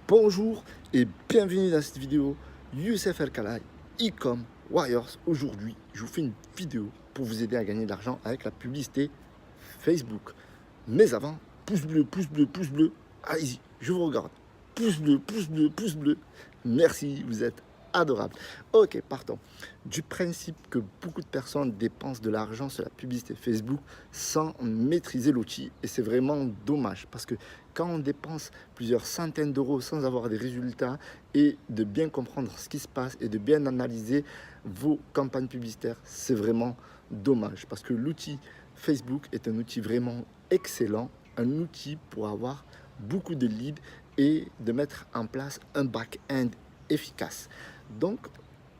Bonjour et bienvenue dans cette vidéo Youssef El Khalai, e-com Warriors. Aujourd'hui, je vous fais une vidéo pour vous aider à gagner de l'argent avec la publicité Facebook. Mais avant, pouce bleu, pouce bleu, pouce bleu. Allez-y, je vous regarde. Pouce bleu, pouce bleu, pouce bleu. Merci, vous êtes adorable. Ok, partons du principe que beaucoup de personnes dépensent de l'argent sur la publicité Facebook sans maîtriser l'outil. Et c'est vraiment dommage parce que quand on dépense plusieurs centaines d'euros sans avoir des résultats et de bien comprendre ce qui se passe et de bien analyser vos campagnes publicitaires, c'est vraiment dommage parce que l'outil Facebook est un outil vraiment excellent, un outil pour avoir beaucoup de leads et de mettre en place un back-end efficace. Donc,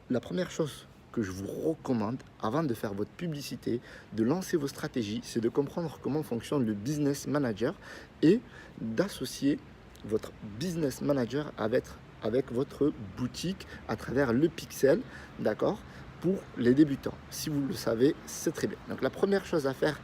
la première chose que je vous recommande avant de faire votre publicité, de lancer vos stratégies, c'est de comprendre comment fonctionne le business manager et d'associer votre business manager avec votre boutique à travers le pixel, d'accord, pour les débutants. Si vous le savez, c'est très bien. Donc, la première chose à faire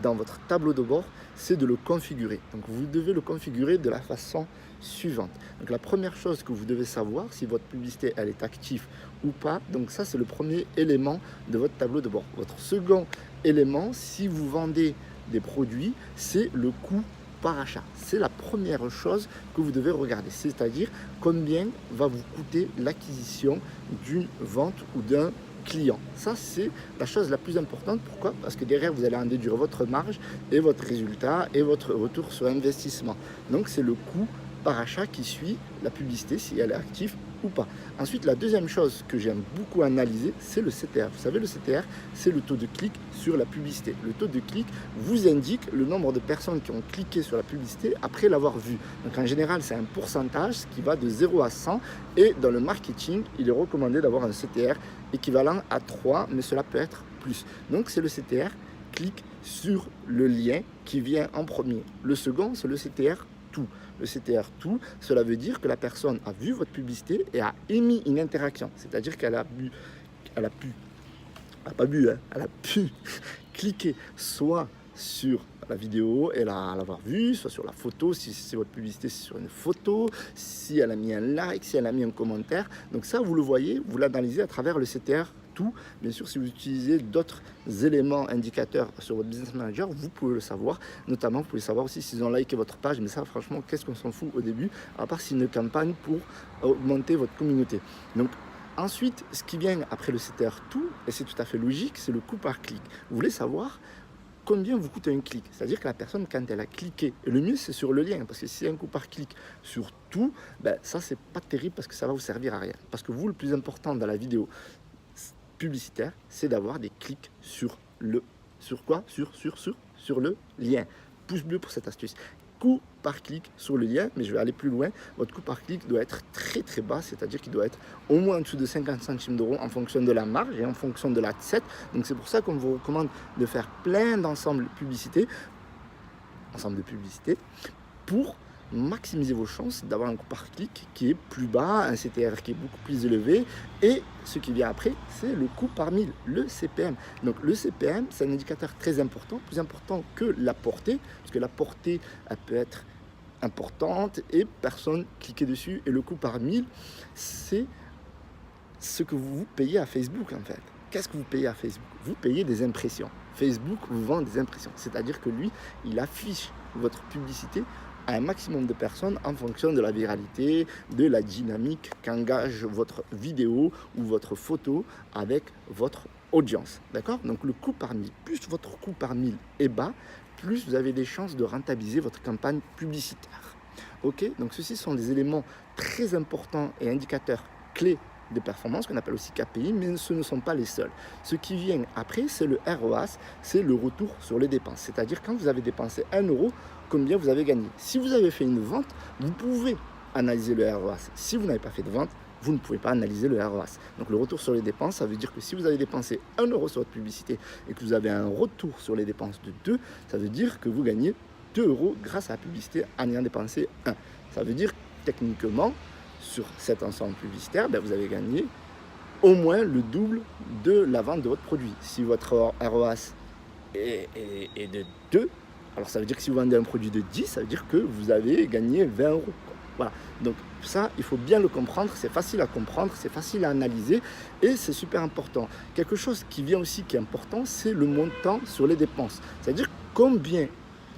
dans votre tableau de bord, c'est de le configurer. Donc, vous devez le configurer de la façon suivante. Donc, la première chose que vous devez savoir, si votre publicité elle est active ou pas, donc ça c'est le premier élément de votre tableau de bord. Votre second élément, si vous vendez des produits, c'est le coût par achat. C'est la première chose que vous devez regarder, c'est-à-dire combien va vous coûter l'acquisition d'une vente ou d'un client. Ça, c'est la chose la plus importante. Pourquoi? Parce que derrière, vous allez en déduire votre marge et votre résultat et votre retour sur investissement. Donc, c'est le coût par achat qui suit la publicité, si elle est active ou pas. Ensuite, la deuxième chose que j'aime beaucoup analyser, c'est le CTR. Vous savez, le CTR, c'est le taux de clic sur la publicité. Le taux de clic vous indique le nombre de personnes qui ont cliqué sur la publicité après l'avoir vue. Donc, en général, c'est un pourcentage qui va de 0 à 100. Et dans le marketing, il est recommandé d'avoir un CTR équivalent à 3, mais cela peut être plus. Donc, c'est le CTR clic sur le lien qui vient en premier. Le second, c'est le CTR tout. Le CTR tout, cela veut dire que la personne a vu votre publicité et a émis une interaction. C'est-à-dire qu'elle a pu cliquer soit sur la vidéo et l'avoir vue, soit sur la photo, si c'est votre publicité, c'est sur une photo, si elle a mis un like, si elle a mis un commentaire. Donc ça, vous le voyez, vous l'analysez à travers le CTR tout. Bien sûr, si vous utilisez d'autres éléments indicateurs sur votre business manager, vous pouvez le savoir. Notamment, vous pouvez savoir aussi s'ils ont liké votre page. Mais ça, franchement, qu'est-ce qu'on s'en fout au début, à part c'est une campagne pour augmenter votre communauté. Donc, ensuite, ce qui vient après le CTR tout, et c'est tout à fait logique, c'est le coût par clic. Vous voulez savoir combien vous coûte un clic. C'est-à-dire que la personne, quand elle a cliqué, et le mieux c'est sur le lien, parce que si c'est un coût par clic sur tout, ben, ça c'est pas terrible parce que ça va vous servir à rien. Parce que vous, le plus important dans la vidéo publicitaire, c'est d'avoir des clics sur le lien. Pouce bleu pour cette astuce. Coût par clic sur le lien, mais je vais aller plus loin. Votre coût par clic doit être très très bas, c'est-à-dire qu'il doit être au moins en dessous de 50 centimes d'euros en fonction de la marge et en fonction de la set. Donc c'est pour ça qu'on vous recommande de faire plein d'ensembles de publicités pour maximiser vos chances d'avoir un coût par clic qui est plus bas, un CTR qui est beaucoup plus élevé, et ce qui vient après, c'est le coût par mille, le CPM. Donc le CPM, c'est un indicateur très important, plus important que la portée, parce que la portée, elle peut être importante et personne cliquait dessus, et le coût par mille, c'est ce que vous payez à Facebook en fait. Qu'est-ce que vous payez à Facebook? Vous payez des impressions. Facebook vous vend des impressions, c'est-à-dire que lui, il affiche votre publicité à un maximum de personnes en fonction de la viralité, de la dynamique qu'engage votre vidéo ou votre photo avec votre audience. D'accord? Donc le coût par mille, plus votre coût par mille est bas, plus vous avez des chances de rentabiliser votre campagne publicitaire. Ok? Donc ceci sont des éléments très importants et indicateurs clés de performance qu'on appelle aussi KPI, mais ce ne sont pas les seuls. Ce qui vient après, c'est le ROAS, c'est le retour sur les dépenses. C'est-à-dire quand vous avez dépensé 1 euro, combien vous avez gagné. Si vous avez fait une vente, vous pouvez analyser le ROAS. Si vous n'avez pas fait de vente, vous ne pouvez pas analyser le ROAS. Donc le retour sur les dépenses, ça veut dire que si vous avez dépensé 1 euro sur votre publicité et que vous avez un retour sur les dépenses de 2, ça veut dire que vous gagnez 2 euros grâce à la publicité en ayant dépensé 1. Ça veut dire techniquement, sur cet ensemble publicitaire, ben vous avez gagné au moins le double de la vente de votre produit. Si votre ROAS est de 2, alors ça veut dire que si vous vendez un produit de 10, ça veut dire que vous avez gagné 20 euros. Voilà, donc ça, il faut bien le comprendre, c'est facile à comprendre, c'est facile à analyser et c'est super important. Quelque chose qui vient aussi, qui est important, c'est le montant sur les dépenses. C'est-à-dire combien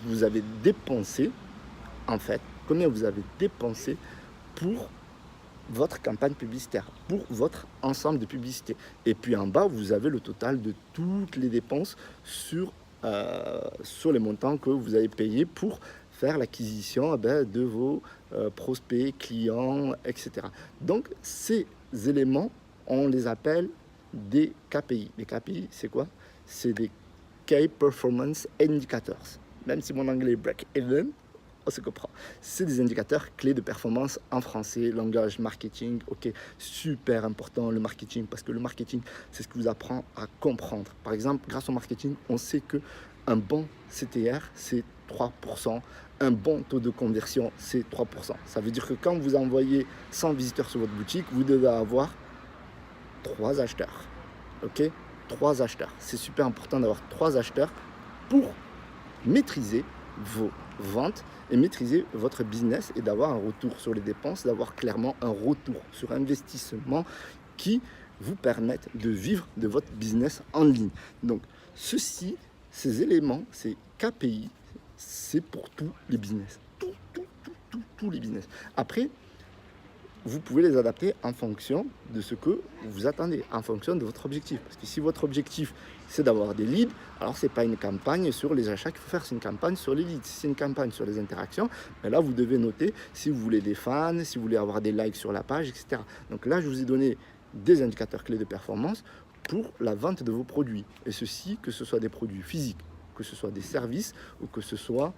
vous avez dépensé, en fait, combien vous avez dépensé pour votre campagne publicitaire, pour votre ensemble de publicités. Et puis en bas, vous avez le total de toutes les dépenses sur les montants que vous avez payés pour faire l'acquisition de vos prospects, clients, etc. Donc ces éléments, on les appelle des KPI. Les KPI, c'est quoi? C'est des Key Performance Indicators. Même si mon anglais est break-even, on se comprend. C'est des indicateurs clés de performance en français, langage marketing. Ok, super important le marketing, parce que le marketing, c'est ce qui vous apprend à comprendre. Par exemple, grâce au marketing, on sait que un bon CTR, c'est 3%. Un bon taux de conversion, c'est 3%. Ça veut dire que quand vous envoyez 100 visiteurs sur votre boutique, vous devez avoir 3 acheteurs. Ok, 3 acheteurs. C'est super important d'avoir 3 acheteurs pour maîtriser vos ventes et maîtriser votre business et d'avoir un retour sur les dépenses, d'avoir clairement un retour sur investissement qui vous permettent de vivre de votre business en ligne. Donc ceci, ces éléments, ces KPI, c'est pour tous les business. Tous les business. Après, vous pouvez les adapter en fonction de ce que vous attendez, en fonction de votre objectif. Parce que si votre objectif, c'est d'avoir des leads, alors ce n'est pas une campagne sur les achats qu'il faut faire, c'est une campagne sur les leads. Si c'est une campagne sur les interactions, ben là, vous devez noter si vous voulez des fans, si vous voulez avoir des likes sur la page, etc. Donc là, je vous ai donné des indicateurs clés de performance pour la vente de vos produits. Et ceci, que ce soit des produits physiques, que ce soit des services ou que ce soit,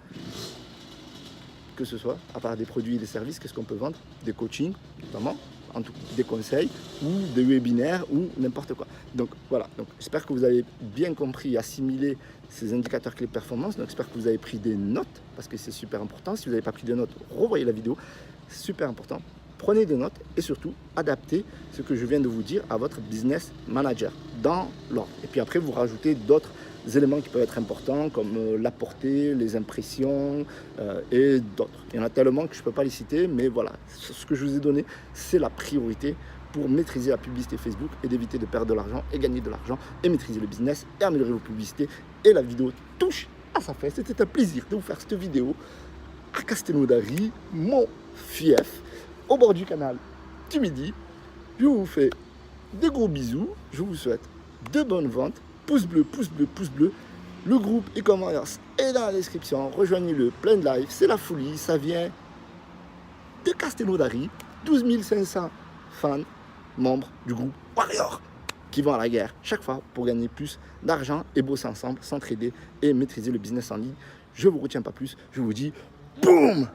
à part des produits et des services, qu'est-ce qu'on peut vendre? Des coachings, notamment, en tout, des conseils, ou des webinaires, ou n'importe quoi. Donc voilà, donc, j'espère que vous avez bien compris, assimilé ces indicateurs clés de performance. Donc j'espère que vous avez pris des notes, parce que c'est super important. Si vous n'avez pas pris de notes, revoyez la vidéo, c'est super important. Prenez des notes et surtout, adaptez ce que je viens de vous dire à votre business manager dans l'ordre. Et puis après, vous rajoutez d'autres éléments qui peuvent être importants comme la portée, les impressions et d'autres. Il y en a tellement que je ne peux pas les citer, mais voilà, ce que je vous ai donné, c'est la priorité pour maîtriser la publicité Facebook et d'éviter de perdre de l'argent et gagner de l'argent et maîtriser le business et améliorer vos publicités. Et la vidéo touche à sa fin. C'était un plaisir de vous faire cette vidéo à Castelnaudary, mon fief, au bord du canal du Midi. Je vous fais des gros bisous. Je vous souhaite de bonnes ventes. Pouce bleu, pouce bleu, pouce bleu. Le groupe e-com Warriors est dans la description. Rejoignez-le, plein de live. C'est la folie. Ça vient de Castelnaudary. 12 500 fans, membres du groupe Warriors qui vont à la guerre chaque fois pour gagner plus d'argent et bosser ensemble, s'entraider et maîtriser le business en ligne. Je ne vous retiens pas plus. Je vous dis boum!